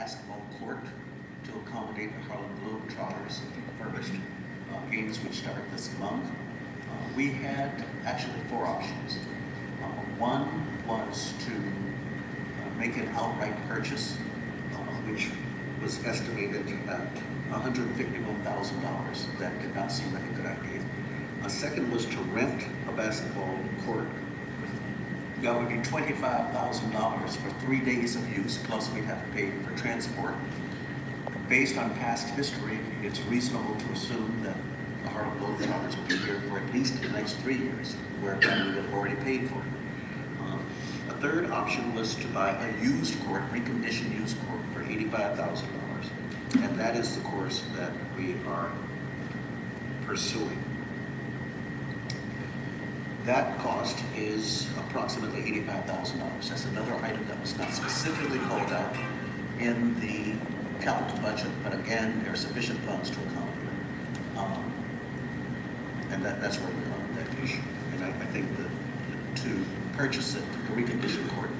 basketball court to accommodate the Harlem Globetrotters refurbished games which start this month. We had actually 4 options. One was to make an outright purchase, which was estimated at $151,000. That did not seem like a good idea. A second was to rent a basketball court. That would be $25,000 for 3 days of use, plus we'd have to pay for transport. Based on past history, it's reasonable to assume that the Harlem Globetrotters will be here for at least the next 3 years, where we have already paid for it. A third option was to buy a used court, reconditioned used court, for $85,000. And that is the course that we are pursuing. That cost is approximately $85,000. That's another item that was not specifically called out in the capital budget, but again, there are sufficient funds to accommodate it. And that's where we are on that issue. And I think that to purchase it, the reconditioned court,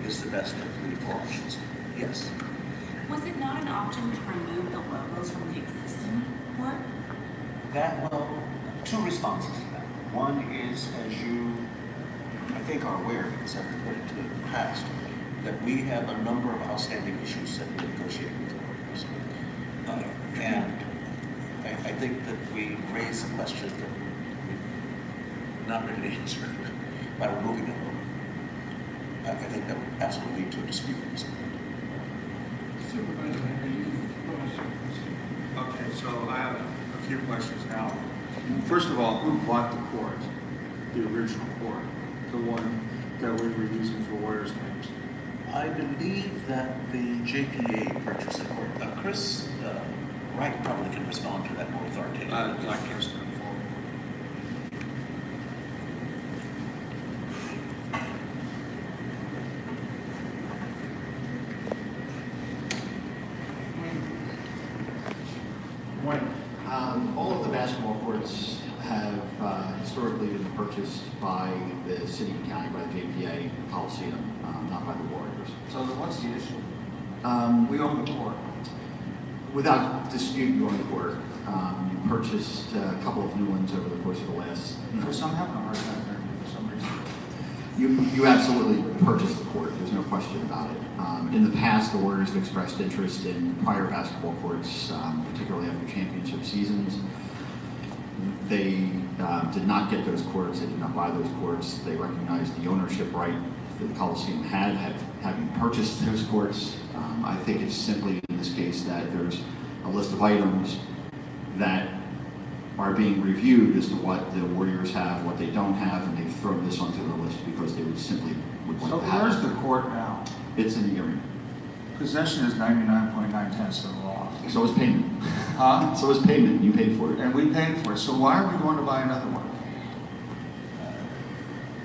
is the best of the 4 options. Yes? Was it not an option to remove the logos from the existing court? Well, 2 responses to that. One is, as you, I think, are aware, because I've reported to it in the past, that we have a number of outstanding issues that we're negotiating with the Warriors. And I think that we raised a question that we're not ready to answer by removing that logo. I think that would absolutely lead to a dispute at this point. Okay, so I have a few questions now. First of all, who bought the court, the original court, the one that we were using for Warriors games? I believe that the JPA purchased the court. Chris Wright probably can respond to that more authoritatively. I can't step forward. All of the basketball courts have historically been purchased by the city and county, by the JPA Coliseum, not by the Warriors. So what's the issue? We own the court. Without dispute, you own the court. You purchased a couple of new ones over the course of the last. Because I'm having a hard time hearing for some reason. You absolutely purchased the court. There's no question about it. In the past, the Warriors have expressed interest in prior basketball courts, particularly after championship seasons. They did not get those courts. They did not buy those courts. They recognized the ownership right that the Coliseum had having purchased those courts. I think it's simply in this case that there's a list of items that are being reviewed as to what the Warriors have, what they don't have, and they've thrown this onto the list because they would like So to have where's it. the court now? It's in the arena. Possession is 99.9% of the law. So is payment. Huh? So is payment. You paid for it. And we paid for it. So why are we going to buy another one?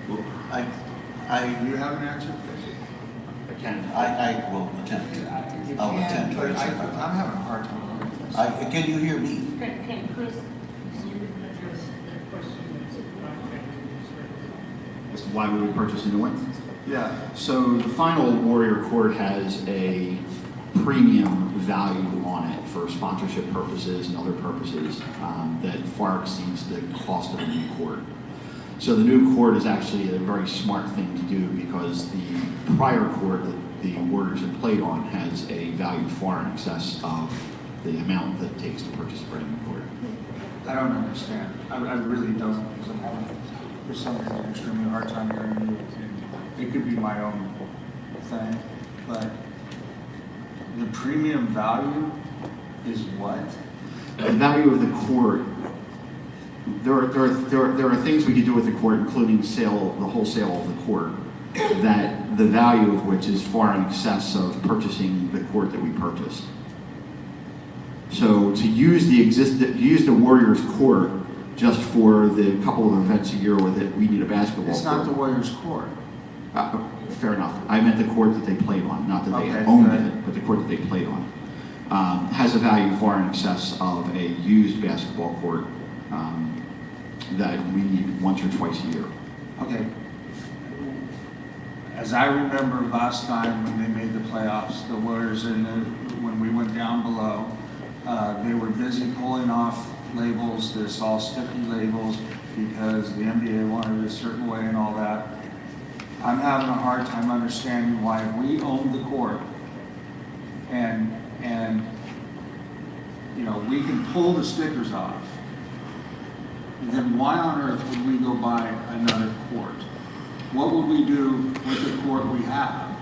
Well, Do you have an answer? I will attempt to. I'll attempt to answer that. I'm having a hard time hearing this. Can you hear me? Can Chris, you address that question that's As to why we would purchase a new one? Yeah. So the final Warrior Court has a premium value on it for sponsorship purposes and other purposes that far exceeds the cost of a new court. So the new court is actually a very smart thing to do because the prior court that the Warriors have played on has a value far in excess of the amount that it takes to purchase a brand new court. I don't understand. I really don't, because I'm having, for some reason, an extremely hard time hearing you. It could be my own thing, but the premium value is what? The value of the court, there are things we could do with the court, including the wholesale of the court, that the value of which is far in excess of purchasing the court that we purchased. So to use the Warriors court just for the couple of events a year where we need a basketball court. It's not the Warriors' court. Fair enough. I meant the court that they played on, not that they Okay, owned good. it, but the court that they played on. Has a value far in excess of a used basketball court that we need once or twice a year. Okay. As I remember last time when they made the playoffs, the Warriors and the and we went down below. They were busy pulling off labels, this all sticky labels, because the NBA wanted it a certain way and all that. I'm having a hard time understanding why if we own the court and you know, we can pull the stickers off, then why on earth would we go buy another court? What would we do with the court we have?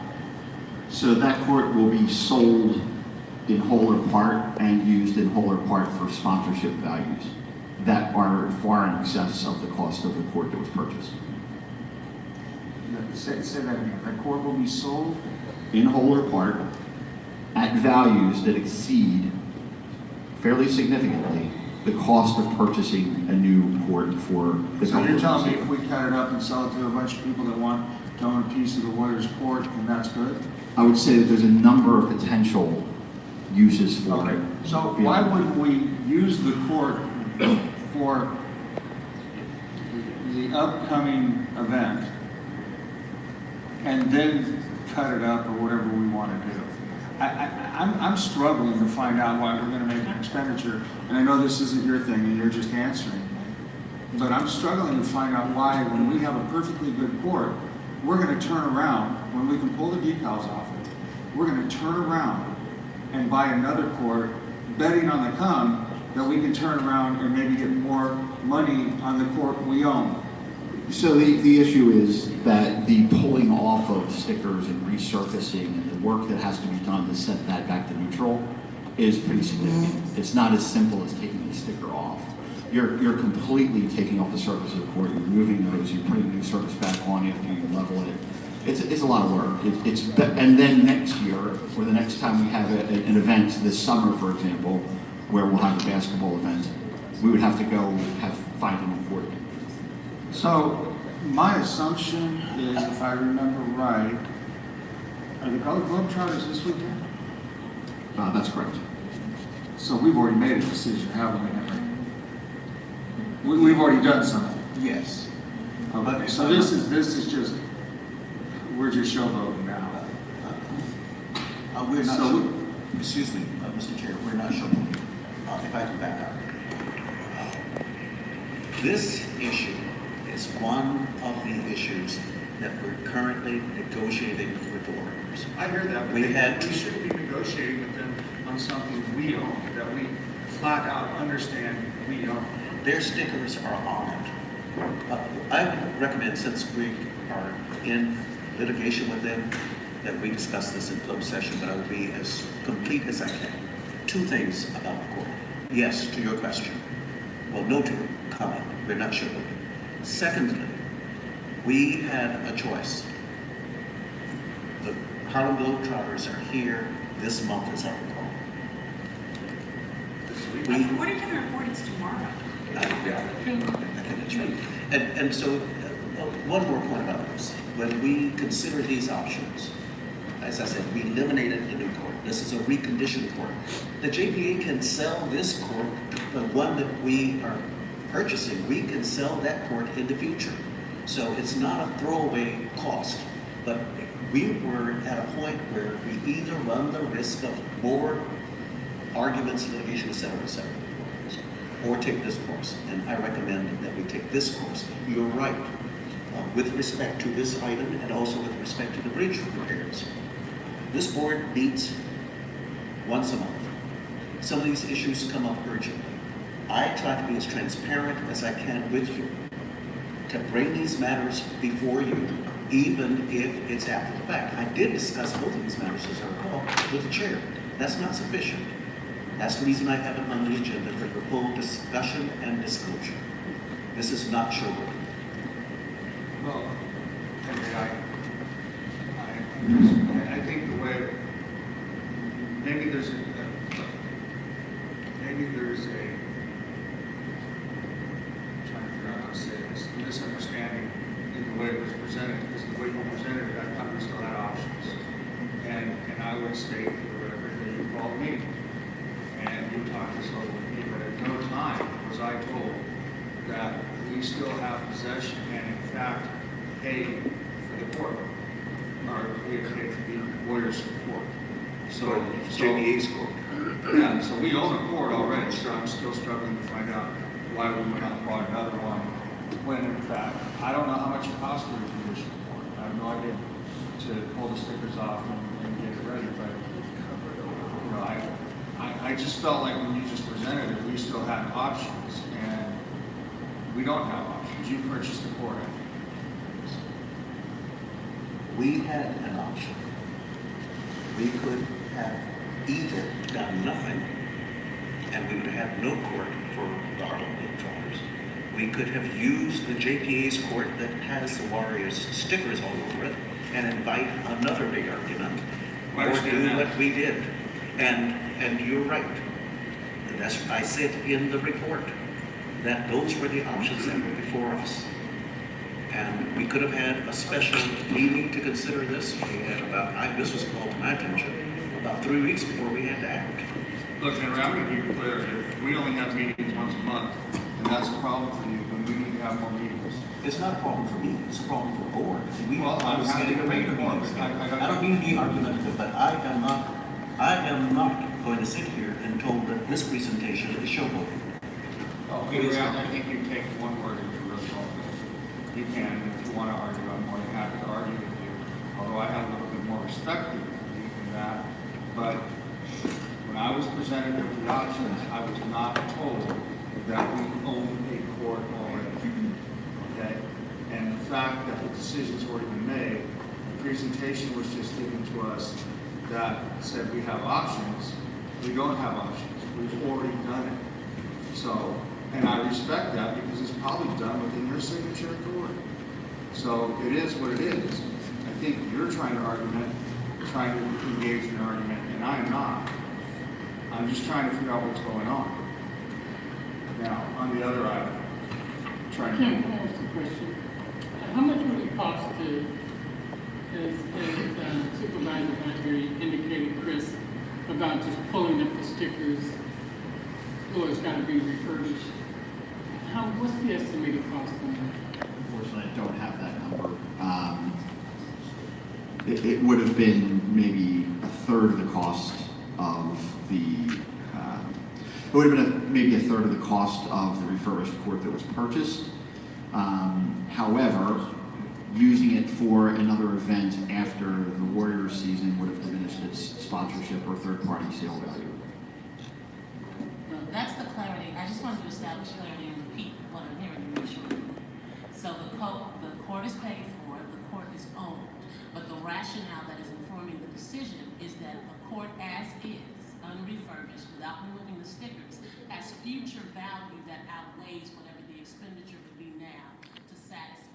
So that court will be sold in whole or part and used in whole or part for sponsorship values that are far in excess of the cost of the court that was purchased. Say that again. The court will be sold? In whole or part at values that exceed fairly significantly the cost of purchasing a new court for the So you're Coliseum. telling me if we cut it up and sell it to a bunch of people that want to own a piece of the Warriors court, then that's good? I would say that there's a number of potential uses for it. So why wouldn't we use the court for the upcoming event and then cut it up or whatever we want to do? I'm struggling to find out why we're going to make an expenditure, and I know this isn't your thing and you're just answering, but I'm struggling to find out why when we have a perfectly good court, we're going to turn around, when we can pull the decals off it, we're going to turn around and buy another court, betting on the come that we can turn around and maybe get more money on the court we own. So the issue is that the pulling off of stickers and resurfacing and the work that has to be done to set that back to neutral is pretty significant. It's not as simple as taking the sticker off. You're completely taking off the surface of the court, you're removing those, you're putting new surface back on after you level it. It's a lot of work. And then next year, or the next time we have an event this summer, for example, where we'll have a basketball event, we would have to go find a new court. So my assumption is, if I remember right, are the Harlem Globetrotters this weekend? That's correct. So we've already made a decision, haven't we, Henry? We've already done something. Yes. Okay, so this is just, we're just showboating now. We're not, So- excuse me, Mr. Chair, we're not sure. If I can back up. This issue is one of the issues that we're currently negotiating with the Warriors. I hear that, but We had we shouldn't be negotiating with them on something we own, that we flat out understand we own. Their stickers are on it. I would recommend, since we are in litigation with them, that we discuss this in closed session, but I will be as complete as I can. Two things about the court. Yes, to your question. Well, no to your comment. We're not sure. Secondly, we had a choice. The Harlem Globetrotters are here this month, as I recall. According to the report, it's tomorrow. I think that's right. And so, one more point about this. When we consider these options, as I said, we eliminated the new court. This is a reconditioned court. The JPA can sell this court, the one that we are purchasing, we can sell that court in the future. So it's not a throwaway cost, but we were at a point where we either run the risk of more arguments, litigation, et cetera, or take this course. And I recommend that we take this course. You're right, with respect to this item and also with respect to the bridge repairs. This board meets once a month. Some of these issues come up urgently. I try to be as transparent as I can with you to bring these matters before you, even if it's after the fact. I did discuss both of these matters, as I recall, with the chair. That's not sufficient. That's the reason I have it on the agenda for your full discussion and disclosure. This is not showboating. Well, I think the way, maybe there's a I'm trying to figure out how to say this, misunderstanding in the way it was presented, because the way you presented it, I thought we still had options. And I would state for the record that you called me, and you talked this over with me, but at no time was I told that we still have possession and in fact pay for the court, or we have paid for the Warriors support. So JPA's court. Yeah, so we own a court already, so I'm still struggling to find out why we would not bought another one, when in fact, I don't know how much it costs to recondition the court. I have no idea to pull the stickers off and get it ready, but, you know, I just felt like when you just presented it, we still had options, and we don't have options. You purchased the court, I think. We had an option. We could have either done nothing, and we would have had no court for the Harlem Globetrotters. We could have used the JPA's court that has the Warriors stickers all over it and invite another big argument, I or understand do that. what we did. And you're right. And that's what I said in the report, that those were the options that were before us. And we could have had a special meeting to consider this. We had this was called to my attention about 3 weeks before we had to act. Look, Henry, I'm going to be clear. If we only have meetings once a month, and that's a problem for you, then we need to have more meetings. It's not a problem for me, it's a problem for the board. Well, I'm was happy getting to a regular make more, meetings. but I don't mean to be argumentative, but I am not going to sit here and told that this presentation is showboat. Oh, Henry, I think you take one word into really all this. You can, and if you want to argue, I'm more than happy to argue with you. Although I have a little bit more respect for you than that. But when I was presented with the options, I was not told that we own a court already. Okay? And the fact that the decision's already been made, the presentation was just given to us that said we have options. We don't have options. We've already done it. So, and I respect that because it's probably done within your signature authority. So it is what it is. I think you're trying to engage in an argument, and I am not. I'm just trying to figure out what's going on. Now, on the other item, trying Can to. I ask a question? How much would it cost to, as Supervisor Haggerty indicated, Chris, about just pulling up the stickers, or it's got to be refurbished? What's the estimated cost on that? Unfortunately, I don't have that number. It would have been maybe a third of the cost of the, it would have been maybe a third of the cost of the refurbished court that was purchased. However, using it for another event after the Warriors season would have diminished its sponsorship or third-party sale value. That's the clarity. I just wanted to establish clarity and repeat what I'm hearing to make sure. So the court is paid for, the court is owned, but the rationale that is informing the decision is that the court as is, unrefurbished, without removing the stickers, has future value that outweighs whatever the expenditure would be now to satisfy